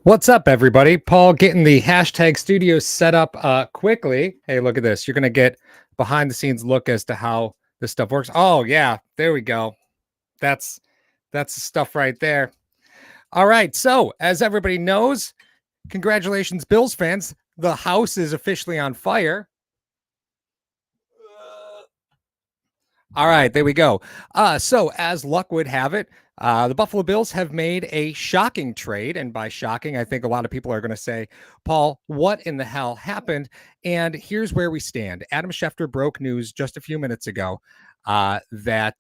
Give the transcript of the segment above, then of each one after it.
What's up, everybody? Paul getting the hashtag studio set up quickly. Hey, look at this. You're going to get behind the scenes look as to how this stuff works. Oh, yeah, there we go. That's the stuff right there. All right. So, as everybody knows, congratulations, Bills fans. The house is officially on fire. All right, there we go. So, as luck would have it, the Buffalo Bills have made a shocking trade. And by shocking, I think a lot of people are going to say, Paul, what in the hell happened? And here's where we stand. Adam Schefter broke news just a few minutes ago that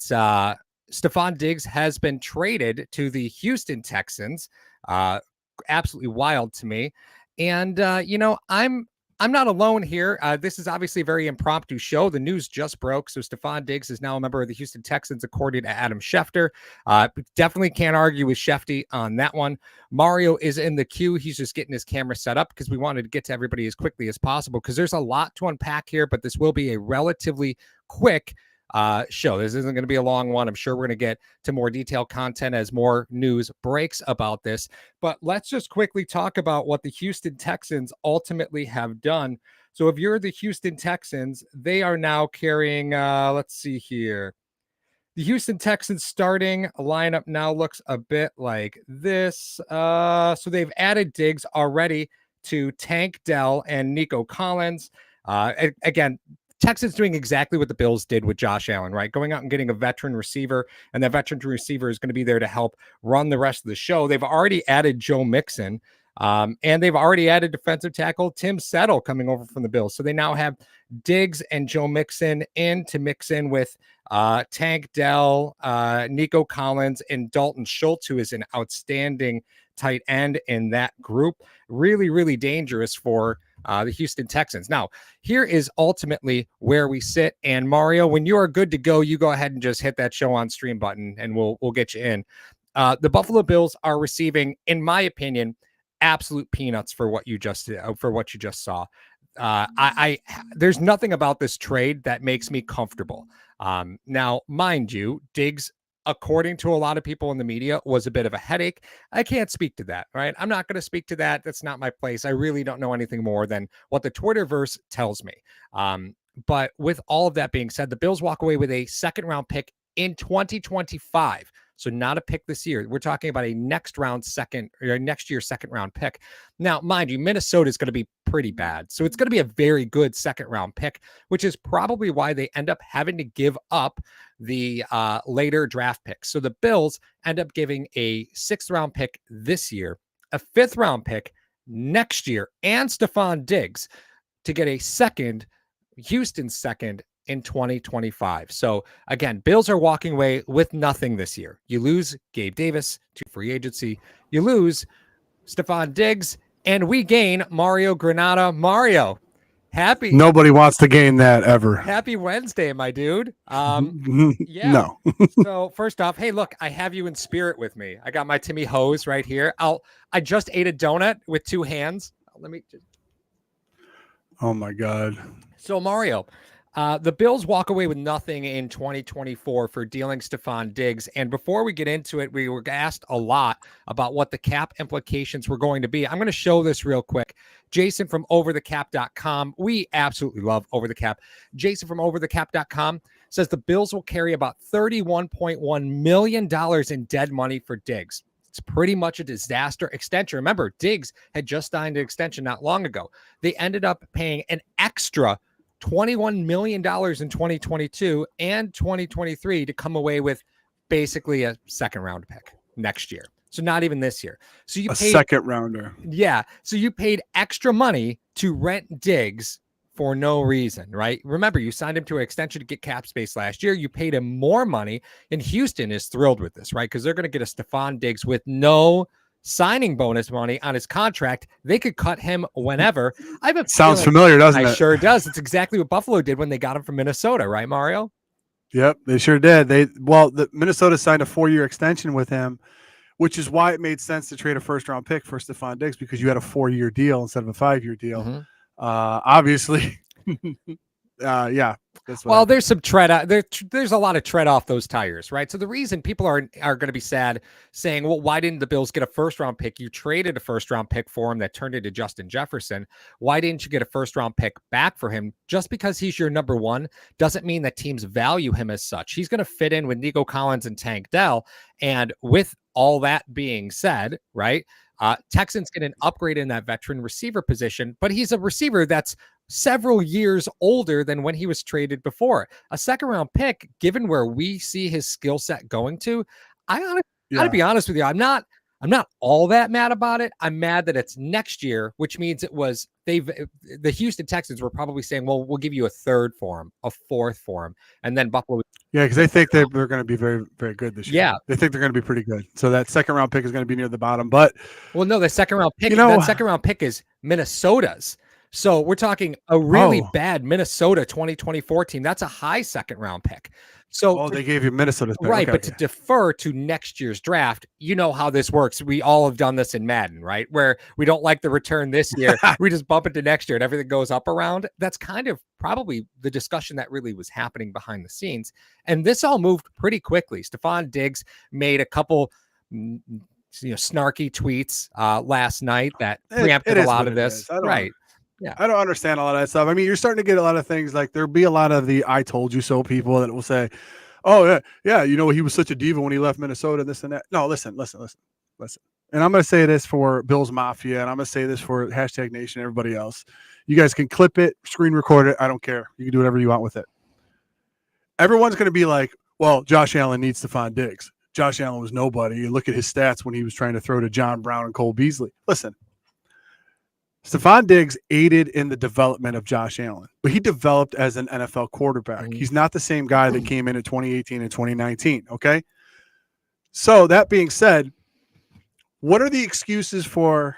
Stefon Diggs has been traded to the Houston Texans. Absolutely wild to me. And, I'm not alone here. This is obviously a very impromptu show. The news just broke. So Stefon Diggs is now a member of the Houston Texans, according to Adam Schefter. Definitely can't argue with Shefty on that one. Mario is in the queue. He's just getting his camera set up because we wanted to get to everybody as quickly as possible because there's a lot to unpack here, but this will be a relatively quick show. This isn't going to be a long one. I'm sure we're going to get to more detailed content as more news breaks about this. But let's just quickly talk about what the Houston Texans ultimately have done. So if you're the Houston Texans, they are now carrying, let's see here. The Houston Texans starting lineup now looks a bit like this. So they've added Diggs already to Tank Dell and Nico Collins. Again, Texans doing exactly what the Bills did with Josh Allen, right? Going out and getting a veteran receiver, and that veteran receiver is going to be there to help run the rest of the show. They've already added Joe Mixon, and they've already added defensive tackle Tim Settle coming over from the Bills. So they now have Diggs and Joe Mixon in to mix in with Tank Dell, Nico Collins, and Dalton Schultz, who is an outstanding tight end in that group. Really, really dangerous for the Houston Texans. Now, here is ultimately where we sit. And Mario, when you are good to go, you go ahead and just hit that show on stream button, and we'll get you in. The Buffalo Bills are receiving, in my opinion, absolute peanuts for what you just saw. There's nothing about this trade that makes me comfortable. Now, mind you, Diggs, according to a lot of people in the media, was a bit of a headache. I can't speak to that, right? I'm not going to speak to that. That's not my place. I really don't know anything more than what the Twitterverse tells me. But with all of that being said, the Bills walk away with a second round pick in 2025. So not a pick this year. We're talking about a next year second round pick. Now, mind you, Minnesota is going to be pretty bad. So it's going to be a very good second round pick, which is probably why they end up having to give up the later draft picks. So the Bills end up giving a sixth round pick this year, a fifth round pick next year, and Stefon Diggs to get a Houston second in 2025. So again, Bills are walking away with nothing this year. You lose Gabe Davis to free agency. You lose Stefon Diggs, and we gain Mario Granada. Mario, nobody wants to gain that ever. Happy Wednesday, my dude. Yeah. No. So first off, hey, look, I have you in spirit with me. I got my Timmy hose right here. I just ate a donut with two hands. Let me just. Oh my God. So Mario, the Bills walk away with nothing in 2024 for dealing Stefon Diggs. And before we get into it, we were asked a lot about what the cap implications were going to be. I'm going to show this real quick. Jason from overthecap.com. We absolutely love Over the Cap. Jason from overthecap.com says the Bills will carry about $31.1 million in dead money for Diggs. It's pretty much a disaster extension. Remember, Diggs had just signed an extension not long ago. They ended up paying an extra $21 million in 2022 and 2023 to come away with basically a second round pick next year. So not even this year. So you paid second rounder. Yeah. So you paid extra money to rent Diggs for no reason, right? Remember, you signed him to an extension to get cap space last year. You paid him more money, and Houston is thrilled with this, right? Because they're going to get a Stefon Diggs with no signing bonus money on his contract. They could cut him whenever. Sounds familiar, doesn't it? Sure does. It's exactly what Buffalo did when they got him from Minnesota, right, Mario? Yep, they sure did. The Minnesota signed a 4-year extension with him, which is why it made sense to trade a first-round pick for Stefon Diggs, because you had a 4-year deal instead of a 5-year deal. Mm-hmm. Obviously, Yeah, that's what Well, happened. there's some there's a lot of tread off those tires, right? So the reason people are going to be sad saying, well, why didn't the Bills get a first round pick? You traded a first round pick for him that turned into Justin Jefferson. Why didn't you get a first round pick back for him? Just because he's your number one doesn't mean that teams value him as such. He's going to fit in with Nico Collins and Tank Dell. And with all that being said, right? Texans get an upgrade in that veteran receiver position, but he's a receiver that's several years older than when he was traded before. A second round pick, given where we see his skill set going to, I honestly got to Yeah. be honest with you, I'm not all that mad about it. I'm mad that it's next year, which means the Houston Texans were probably saying, well, we'll give you a third for him, a fourth for him, and then Buffalo. Yeah, because they think they're going to be very, very good this year. Yeah. They think they're going to be pretty good. So that second round pick is going to be near the bottom. But well, no, the second round pick, that second round pick is Minnesota's. So we're talking a really bad Minnesota 2024 team. That's a high second round pick. So they gave you Minnesota's pick. Right, Okay, but to defer to next year's draft, you know how this works. We all have done this in Madden, right? Where we don't like the return this year, we just bump it to next year and everything goes up around. That's kind of probably the discussion that really was happening behind the scenes. And this all moved pretty quickly. Stefon Diggs made a couple snarky tweets last night that preempted a lot of this. Right. Yeah. I don't understand a lot of that stuff. I mean, you're starting to get a lot of things like there'll be a lot of the I told you so people that will say, oh, yeah, he was such a diva when he left Minnesota, this and that. No, listen. And I'm going to say this for Bills Mafia, and I'm going to say this for Hashtag Nation, everybody else. You guys can clip it, screen record it. I don't care. You can do whatever you want with it. Everyone's going to be like, well, Josh Allen needs Stefon Diggs. Josh Allen was nobody. You look at his stats when he was trying to throw to John Brown and Cole Beasley. Listen. Stefon Diggs aided in the development of Josh Allen, but he developed as an NFL quarterback. He's not the same guy that came in 2018 and 2019, okay? So that being said, what are the excuses for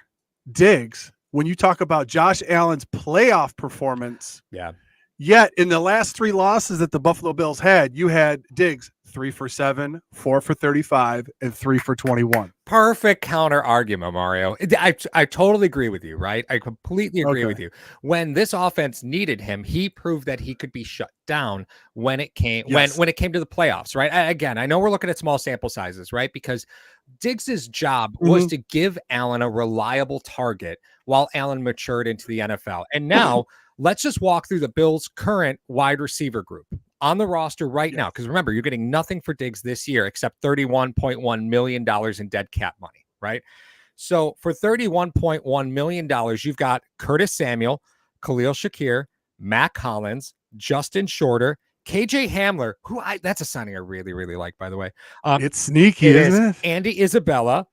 Diggs when you talk about Josh Allen's playoff performance? Yeah. Yet in the last 3 losses that the Buffalo Bills had, you had Diggs 3 for 7, 4 for 35, and 3 for 21. Perfect counter argument, Mario. I totally agree with you, right? I completely agree with you. When this offense needed him, he proved that he could be shut down when it came when it came to the playoffs, right? Again, I know we're looking at small sample sizes, right? Because Diggs's job was to give Allen a reliable target while Allen matured into the NFL. And now let's just walk through the Bills' current wide receiver group on the roster right now. Because remember, you're getting nothing for Diggs this year except $31.1 million in dead cap money, right? So for $31.1 million, you've got Curtis Samuel, Khalil Shakir, Matt Collins, Justin Shorter, KJ Hamler, that's a signing I really, really like, by the way. It's sneaky, isn't it? Andy Isabella,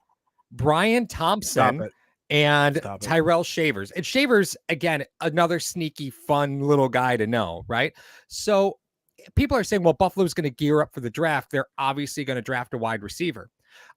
Brian Thompson, and Tyrell Shavers. And Shavers, again, another sneaky, fun little guy to know, right? So people are saying, well, Buffalo's going to gear up for the draft. They're obviously going to draft a wide receiver.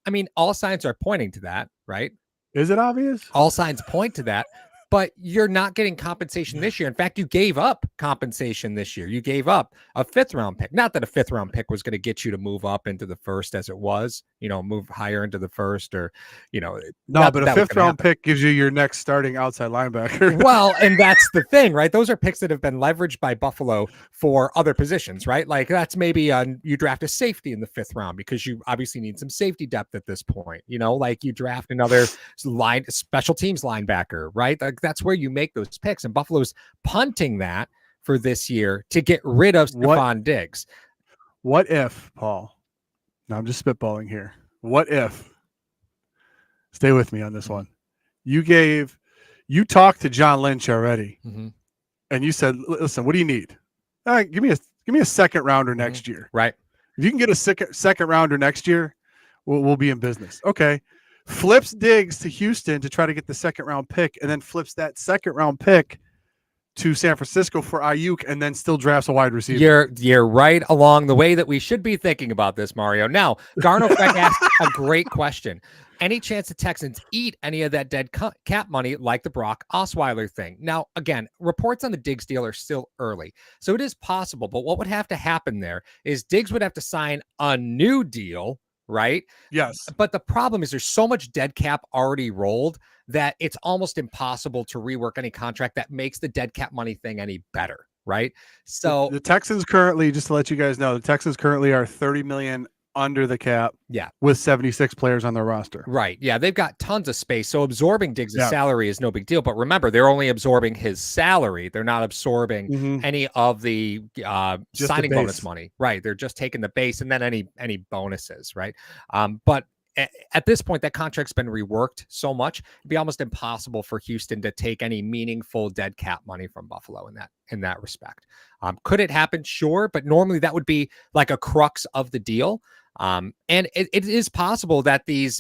I mean, all signs are pointing to that, right? Is it obvious? All signs point to that. But you're not getting compensation this year. In fact, you gave up compensation this year. You gave up a 5th round pick. Not that a 5th round pick was going to get you to move up into the first as it was, move higher into the first or, no, but a 5th round pick gives you your next starting outside linebacker. Well, and that's the thing, right? Those are picks that have been leveraged by Buffalo for other positions, right? Like that's maybe you draft a safety in the 5th round because you obviously need some safety depth at this point, like you draft another special teams linebacker, right? Like that's where you make those picks, and Buffalo's punting that for this year to get rid of Stefon Diggs. What if, Paul? Now I'm just spitballing here. What if? Stay with me on this one. You talked to John Lynch already, and you said, "Listen, what do you need? All right, give me a second rounder next year. Right? If you can get a second rounder next year, we'll be in business." Okay. Flips Diggs to Houston to try to get the second round pick, and then flips that second round pick to San Francisco for Ayuk, and then still drafts a wide receiver. You're right along the way that we should be thinking about this, Mario. Now, Garno Freck asked a great question. Any chance the Texans eat any of that dead cap money like the Brock Osweiler thing? Now, again, reports on the Diggs deal are still early, so it is possible. But what would have to happen there is Diggs would have to sign a new deal, right? Yes. But the problem is there's so much dead cap already rolled that it's almost impossible to rework any contract that makes the dead cap money thing any better, right? So the Texans currently, just to let you guys know, the Texans currently are 30 million under the cap. Yeah. With 76 players on their roster. Right. Yeah, they've got tons of space. So absorbing Diggs' Yeah. salary is no big deal. But remember, they're only absorbing his salary. They're not absorbing any of the signing bonus money. Right. They're just taking the base and then any bonuses. Right. But at this point, that contract's been reworked so much, it'd be almost impossible for Houston to take any meaningful dead cap money from Buffalo in that respect. Could it happen? Sure. But normally that would be like a crux of the deal. And it is possible that the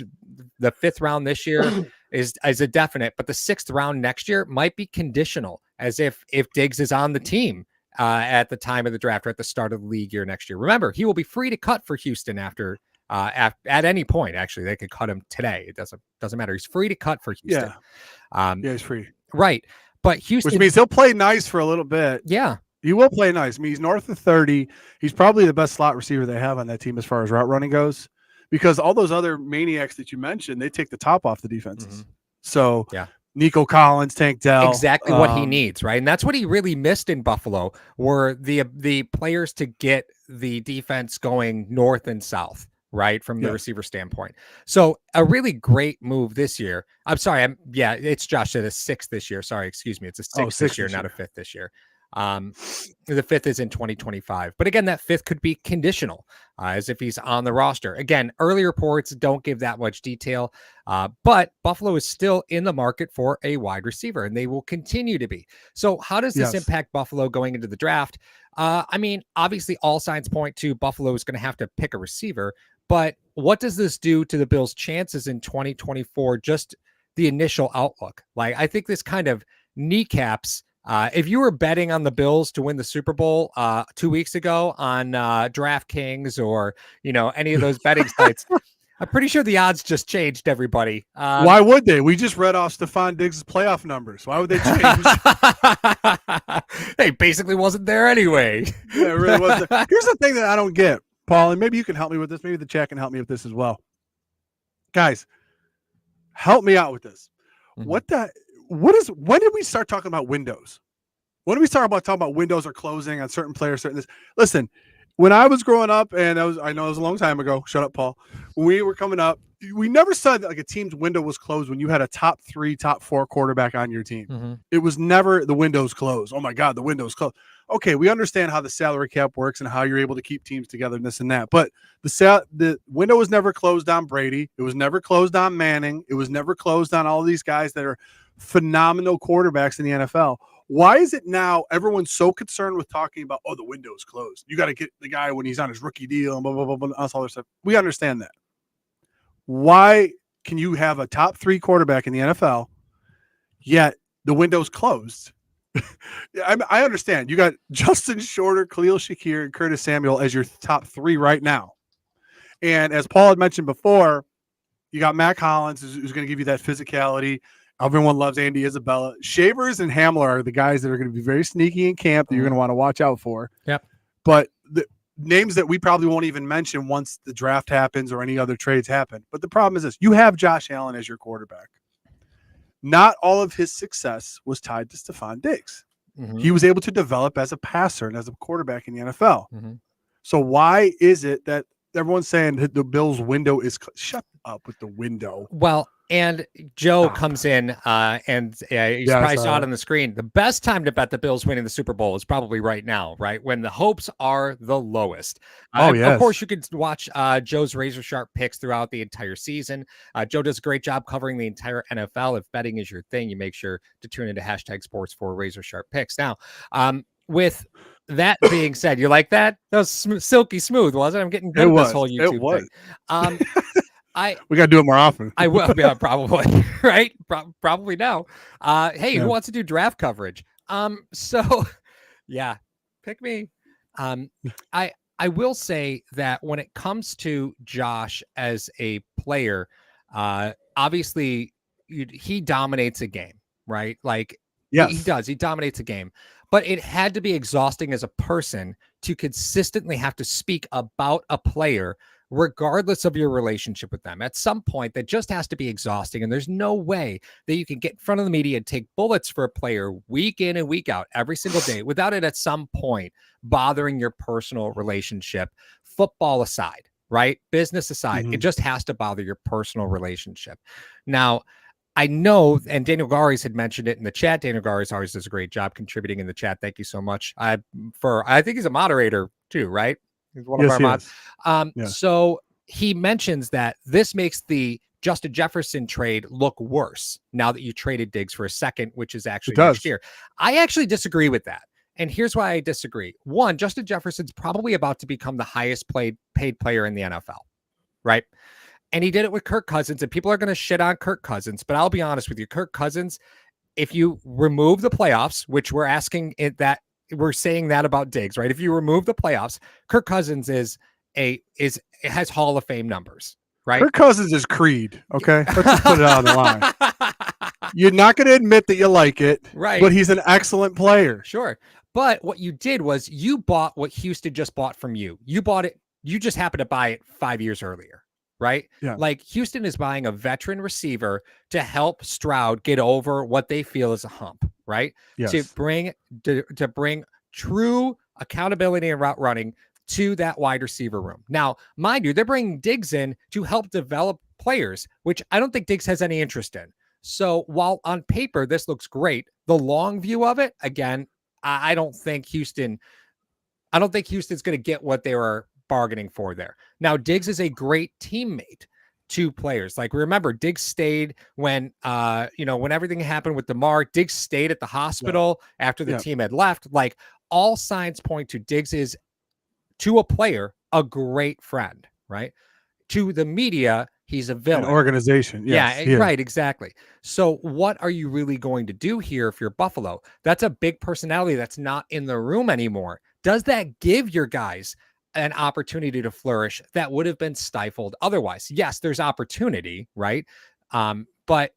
5th round this year is a definite, but the 6th round next year might be conditional, as if Diggs is on the team at the time of the draft or at the start of the league year next year. Remember, he will be free to cut for Houston at any point. Actually, they could cut him today. It doesn't matter. He's free to cut for Houston. Yeah, he's free. Right. But Houston, which means he'll play nice for a little bit. Yeah. He will play nice. I mean, he's north of 30. He's probably the best slot receiver they have on that team as far as route running goes, because all those other maniacs that you mentioned, they take the top off the defenses. So yeah, Nico Collins, Tank Dell, exactly what he needs, right? And that's what he really missed in Buffalo, were the players to get the defense going north and south, right, from the receiver standpoint. So a really great move this year. I'm sorry, it's Josh said a 6th this year. Sorry, excuse me, it's a 6th this year, not a 5th this year. The 5th is in 2025, but again, that 5th could be conditional, as if he's on the roster. Again, early reports don't give that much detail, but Buffalo is still in the market for a wide receiver, and they will continue to be. So how does this impact Buffalo going into the draft? I mean, obviously all signs point to Buffalo is going to have to pick a receiver, but what does this do to the Bills' chances in 2024? Just the initial outlook. Like, I think this kind of kneecaps. If you were betting on the Bills to win the Super Bowl 2 weeks ago on DraftKings or any of those betting sites, I'm pretty sure the odds just changed, everybody. Why would they? We just read off Stefon Diggs' playoff numbers. Why would they change? They basically wasn't there anyway. Yeah, it really wasn't. Here's the thing that I don't get, Paul, and maybe you can help me with this. Maybe the chat can help me with this as well. Guys, help me out with this. When did we start talking about windows? When did we start talking about windows or closing on certain players? Listen, when I was growing up, and I know it was a long time ago. Shut up, Paul. When we were coming up, we never said that like a team's window was closed when you had a top 3, top 4 quarterback on your team. It was never the window's closed. Oh my God, the window's closed. Okay, we understand how the salary cap works and how you're able to keep teams together and this and that. But the window was never closed on Brady. It was never closed on Manning. It was never closed on all of these guys that are phenomenal quarterbacks in the NFL. Why is it now everyone's so concerned with talking about, the window is closed? You got to get the guy when he's on his rookie deal and blah, blah, blah, blah, all this other stuff. We understand that. Why can you have a top 3 quarterback in the NFL, yet the window's closed? I understand. You got Justin Shorter, Khalil Shakir, and Curtis Samuel as your top 3 right now. And as Paul had mentioned before, you got Matt Collins, who's going to give you that physicality. Everyone loves Andy Isabella. Shavers and Hamler are the guys that are going to be very sneaky in camp that you're going to want to watch out for. Yep. But the names that we probably won't even mention once the draft happens or any other trades happen. But the problem is this. You have Josh Allen as your quarterback. Not all of his success was tied to Stefon Diggs. He was able to develop as a passer and as a quarterback in the NFL. So why is it that everyone's saying that the Bills' window is shut up with the window? Well, and Joe comes in and you probably saw it on the screen. The best time to bet the Bills winning the Super Bowl is probably right now, right? When the hopes are the lowest. Of course, you could watch Joe's razor sharp picks throughout the entire season. Joe does a great job covering the entire NFL. If betting is your thing, you make sure to tune into #sports for razor sharp picks. Now, with that being said, you like that? That was silky smooth, wasn't it? I'm getting good at this whole YouTube thing. We got to do it more often. I will, yeah, probably, right? Probably now. Hey, who wants to do draft coverage? So, yeah, pick me. I will say that when it comes to Josh as a player, obviously he dominates a game, right? Like, he does. He dominates a game. But it had to be exhausting as a person to consistently have to speak about a player regardless of your relationship with them. At some point, that just has to be exhausting. And there's no way that you can get in front of the media and take bullets for a player week in and week out, every single day, without it at some point bothering your personal relationship, football aside, right? Business aside, it just has to bother your personal relationship. Now, I know, and Daniel Garis had mentioned it in the chat. Daniel Garis always does a great job contributing in the chat. Thank you so much. I think he's a moderator too, right? He's one of our mods. So he mentions that this makes the Justin Jefferson trade look worse now that you traded Diggs for a second, which is actually next year. I actually disagree with that. And here's why I disagree. One, Justin Jefferson's probably about to become the highest paid player in the NFL, right? And he did it with Kirk Cousins, and people are going to shit on Kirk Cousins. But I'll be honest with you, Kirk Cousins, if you remove the playoffs, which we're asking it that we're saying that about Diggs, right? If you remove the playoffs, Kirk Cousins has Hall of Fame numbers, right? Kirk Cousins is Creed. Okay, let's just put it out on the line. You're not going to admit that you like it, right? But he's an excellent player. Sure. But what you did was you bought what Houston just bought from you. You bought it. You just happened to buy it 5 years earlier. Right? Yeah. Like Houston is buying a veteran receiver to help Stroud get over what they feel is a hump, right? Yes. To bring true accountability and route running to that wide receiver room. Now, mind you, they're bringing Diggs in to help develop players, which I don't think Diggs has any interest in. So while on paper this looks great, the long view of it, again, I don't think Houston's going to get what they were bargaining for there. Now, Diggs is a great teammate to players. Like, remember, Diggs stayed when everything happened with DeMar. Diggs stayed at the hospital after the team had left. Like, all signs point to Diggs is, to a player, a great friend, right? To the media, he's a villain. An organization. Yes, yeah, right, exactly. So what are you really going to do here if you're Buffalo? That's a big personality that's not in the room anymore. Does that give your guys an opportunity to flourish that would have been stifled otherwise? Yes, there's opportunity, right? But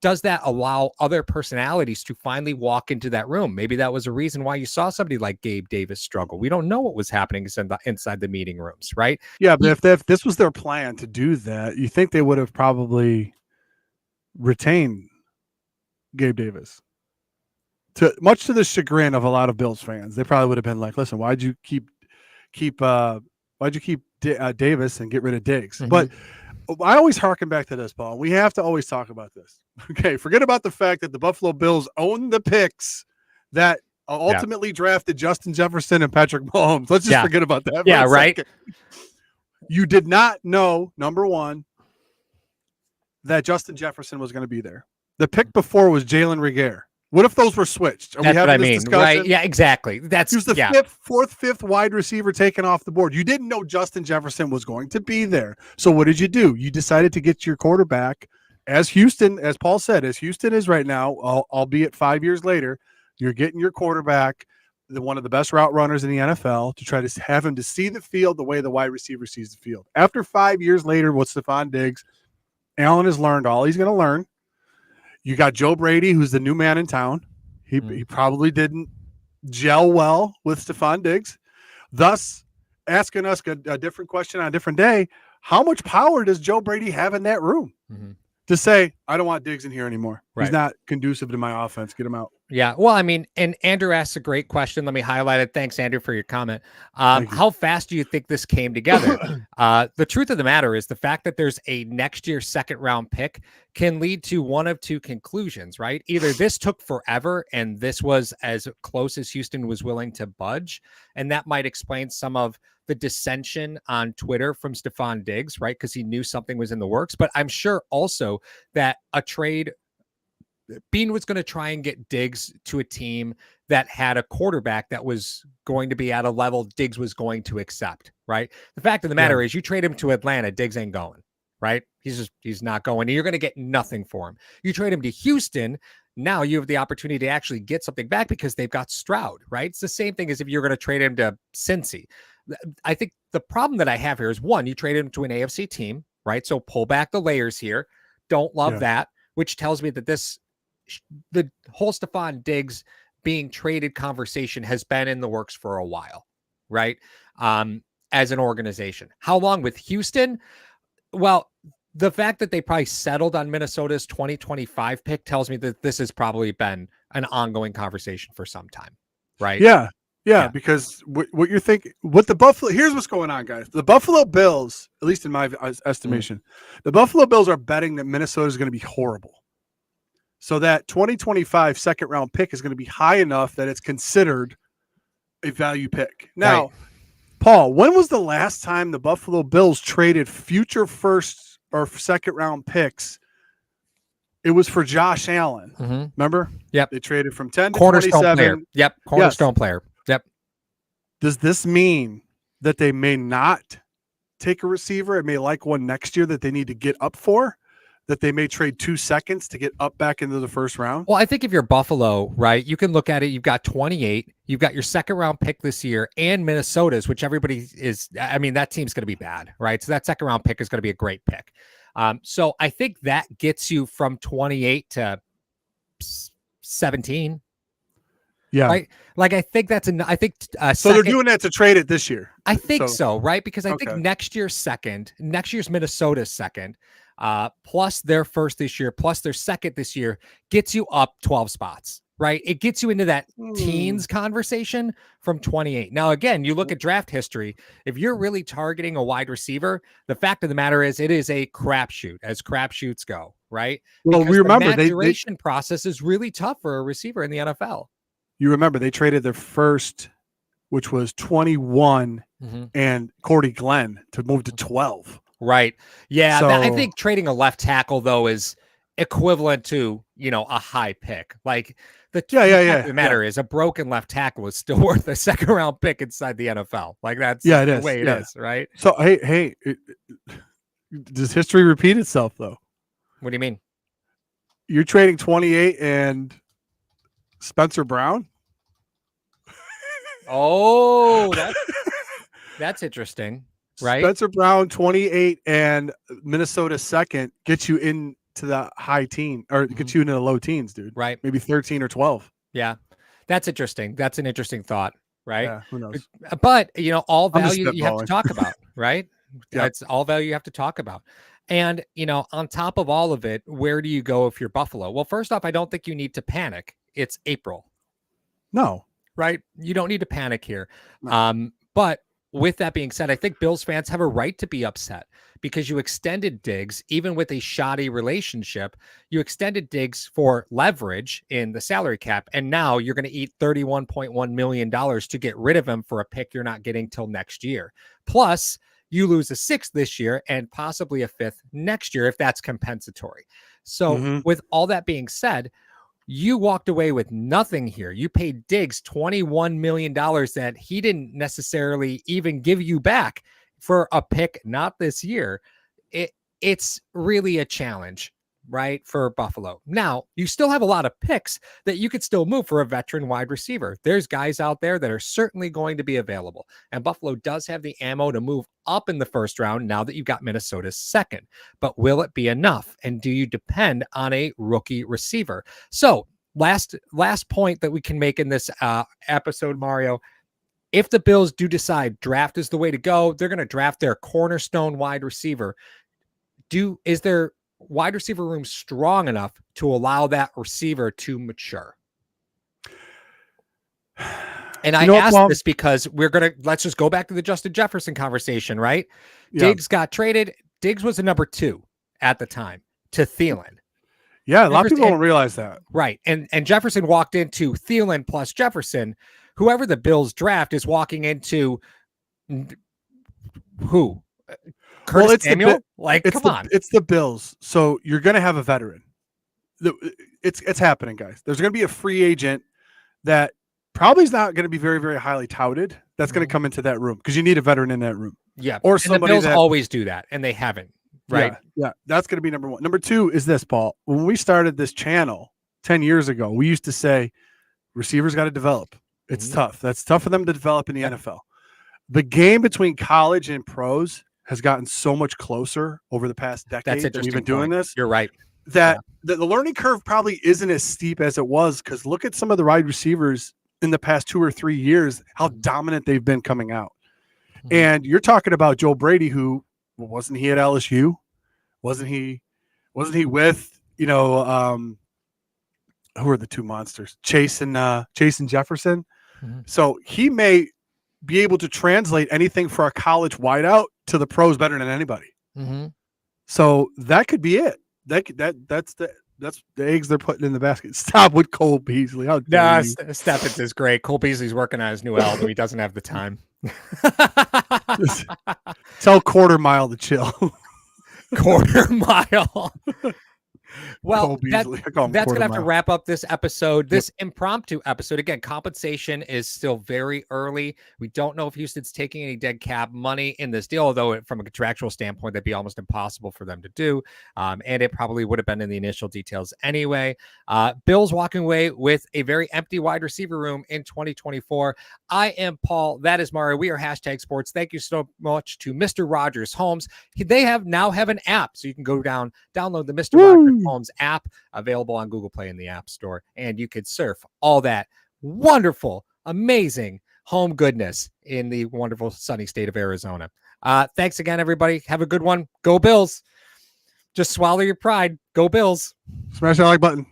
does that allow other personalities to finally walk into that room? Maybe that was a reason why you saw somebody like Gabe Davis struggle. We don't know what was happening inside the meeting rooms, right? Yeah, but if this was their plan to do that, you think they would have probably retained Gabe Davis. Much to the chagrin of a lot of Bills fans, they probably would have been like, "Listen, why'd you keep Davis and get rid of Diggs?" But I always harken back to this, Paul. We have to always talk about this. Okay, forget about the fact that the Buffalo Bills own the picks that ultimately drafted Justin Jefferson and Patrick Mahomes. Let's just forget about that. Yeah, right. Second. You did not know, number one, that Justin Jefferson was going to be there. The pick before was Jalen Reagor. What if those were switched? That's what I mean, right? Yeah, exactly. He was the fifth wide receiver taken off the board. You didn't know Justin Jefferson was going to be there. So what did you do? You decided to get your quarterback, as Houston, as Paul said, as Houston is right now, albeit 5 years later, you're getting your quarterback, one of the best route runners in the NFL, to try to have him to see the field the way the wide receiver sees the field. After 5 years later with Stefon Diggs, Allen has learned all he's going to learn. You got Joe Brady, who's the new man in town. He probably didn't gel well with Stefon Diggs, thus asking us a different question on a different day. How much power does Joe Brady have in that room to say, I don't want Diggs in here anymore? Right. He's not conducive to my offense. Get him out. Yeah. Well, I mean, and Andrew asks a great question. Let me highlight it. Thanks, Andrew, for your comment. How fast do you think this came together? The truth of the matter is the fact that there's a next year second round pick can lead to one of two conclusions, right? Either this took forever and this was as close as Houston was willing to budge. And that might explain some of the dissension on Twitter from Stefon Diggs, right? Because he knew something was in the works. But I'm sure also that a trade, Bean was going to try and get Diggs to a team that had a quarterback that was going to be at a level Diggs was going to accept, right? The fact of the matter is you trade him to Atlanta, Diggs ain't going, right? He's not going. And you're going to get nothing for him. You trade him to Houston, now you have the opportunity to actually get something back because they've got Stroud, right? It's the same thing as if you're going to trade him to Cincy. I think the problem that I have here is, one, you trade him to an AFC team, right? So pull back the layers here. Don't love that, which tells me that the whole Stefon Diggs being traded conversation has been in the works for a while, right? as an organization. How long with Houston? Well, the fact that they probably settled on Minnesota's 2025 pick tells me that this has probably been an ongoing conversation for some time, right? Yeah, because what you're thinking, here's what's going on, guys. The Buffalo Bills, at least in my estimation, the Buffalo Bills are betting that Minnesota is going to be horrible. So that 2025 second round pick is going to be high enough that it's considered a value pick. Now, Right. Paul, when was the last time the Buffalo Bills traded future first or second round picks? It was for Josh Allen. Mm-hmm. Remember? Yep. They traded from 10 to Cornerstone 27. player. Yep. Cornerstone player. Yep. Does this mean that they may not take a receiver and may like one next year that they need to get up for? That they may trade 2 seconds to get up back into the first round? Well, I think if you're Buffalo, right, you can look at it. You've got 28. You've got your second round pick this year and Minnesota's, which everybody is. I mean, that team's going to be bad, right? So that second round pick is going to be a great pick. So I think that gets you from 28 to 17. Yeah. Right. Like, I think that's I think so they're doing that to trade it this year. I think so, right? Because I think Okay. next year's Minnesota's second, plus their first this year, plus their second this year, gets you up 12 spots, right? It gets you into that teens conversation from 28. Now, again, you look at draft history. If you're really targeting a wide receiver, the fact of the matter is it is a crapshoot, as crapshoots go, right? Well, Because we remember the maturation process is really tough for a receiver in the NFL. You remember they traded their first, which was 21, and Cordy Glenn to move to 12. Right. Yeah. So, I think trading a left tackle, though, is equivalent to, a high pick. Like the fact of the matter is a broken left tackle is still worth a second round pick inside the NFL. Like that's the way it is. Right. So, hey, does history repeat itself, though? What do you mean? You're trading 28 and Spencer Brown? Oh, that's interesting, right? Spencer Brown, 28 and Minnesota second gets you into the high teen or gets you into the low teens, dude. Right. Maybe 13 or 12. Yeah. That's interesting. That's an interesting thought, right? Yeah, who knows? But, all value that you have to spitballing. talk about, right? That's all value you have to talk about. And, on top of all of it, where do you go if you're Buffalo? Well, first off, I don't think you need to panic. It's April. No. Right? You don't need to panic here. No. But with that being said, I think Bills fans have a right to be upset because you extended Diggs, even with a shoddy relationship, you extended Diggs for leverage in the salary cap. And now you're going to eat $31.1 million to get rid of him for a pick you're not getting till next year. Plus, you lose a sixth this year and possibly a fifth next year if that's compensatory. So with all that being said, you walked away with nothing here. You paid Diggs $21 million that he didn't necessarily even give you back for a pick, not this year. It's really a challenge, right, for Buffalo. Now, you still have a lot of picks that you could still move for a veteran wide receiver. There's guys out there that are certainly going to be available. And Buffalo does have the ammo to move up in the first round now that you've got Minnesota's second. But will it be enough? And do you depend on a rookie receiver? So last point that we can make in this episode, Mario, if the Bills do decide draft is the way to go, they're going to draft their cornerstone wide receiver. Is their wide receiver room strong enough to allow that receiver to mature? And I ask this because let's just go back to the Justin Jefferson conversation, right? Yeah. Diggs got traded. Diggs was a number 2 at the time to Thielen. Yeah, a lot of people don't realize that. Right. And Jefferson walked into Thielen plus Jefferson. Whoever the Bills draft is walking into who? Curtis Samuel? Come on. It's the Bills. So you're going to have a veteran. It's happening, guys. There's going to be a free agent that probably is not going to be very, very highly touted. That's going to come into that room because you need a veteran in that room. Yeah. Or and somebody the Bills always do that, and they haven't. Right. Yeah. That's going to be number 1. Number 2 is this, Paul. When we started this channel 10 years ago, we used to say receivers got to develop. It's tough. That's tough for them to develop in the NFL. The game between college and pros has gotten so much closer over the past decade that we've been doing this. You're right. That the learning curve probably isn't as steep as it was because look at some of the wide receivers in the past 2 or 3 years, how dominant they've been coming out. And you're talking about Joe Brady, who wasn't he at LSU? Wasn't he with, who are the two monsters? Chase and Jefferson. Mhm. So he may be able to translate anything for a college wideout to the pros better than anybody. Mhm. So that could be it. That's the eggs they're putting in the basket. Stop with Cole Beasley. How dare Nah, you? Stephens is great. Cole Beasley's working on his new album. He doesn't have the time. Tell Quarter Mile to chill. Quarter mile. Well, Cole Beasley. I call him that's Quarter gonna have to Mile. wrap up this episode, this impromptu episode. Again, compensation is still very early. We don't know if Houston's taking any dead cap money in this deal, although from a contractual standpoint, that'd be almost impossible for them to do. And it probably would have been in the initial details anyway. Bills walking away with a very empty wide receiver room in 2024. I am Paul. That is Mario. We are #sports. Thank you so much to Mr. Rogers Homes. They now have an app, so you can go download the Mr. Rogers Homes app, available on Google Play in the App Store, and you could surf all that wonderful, amazing home goodness in the wonderful sunny state of Arizona. Thanks again, everybody. Have a good one. Go Bills. Just swallow your pride. Go Bills. Smash that like button.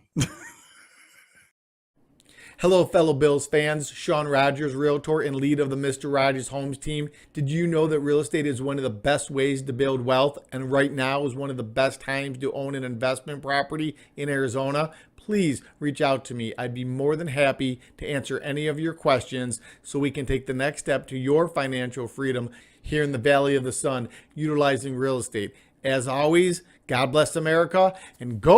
Hello, fellow Bills fans. Sean Rogers, Realtor and lead of the Mr. Rogers Homes team. Did you know that real estate is one of the best ways to build wealth, and right now is one of the best times to own an investment property in Arizona? Please reach out to me. I'd be more than happy to answer any of your questions so we can take the next step to your financial freedom here in the Valley of the Sun, utilizing real estate. As always, God bless America, and go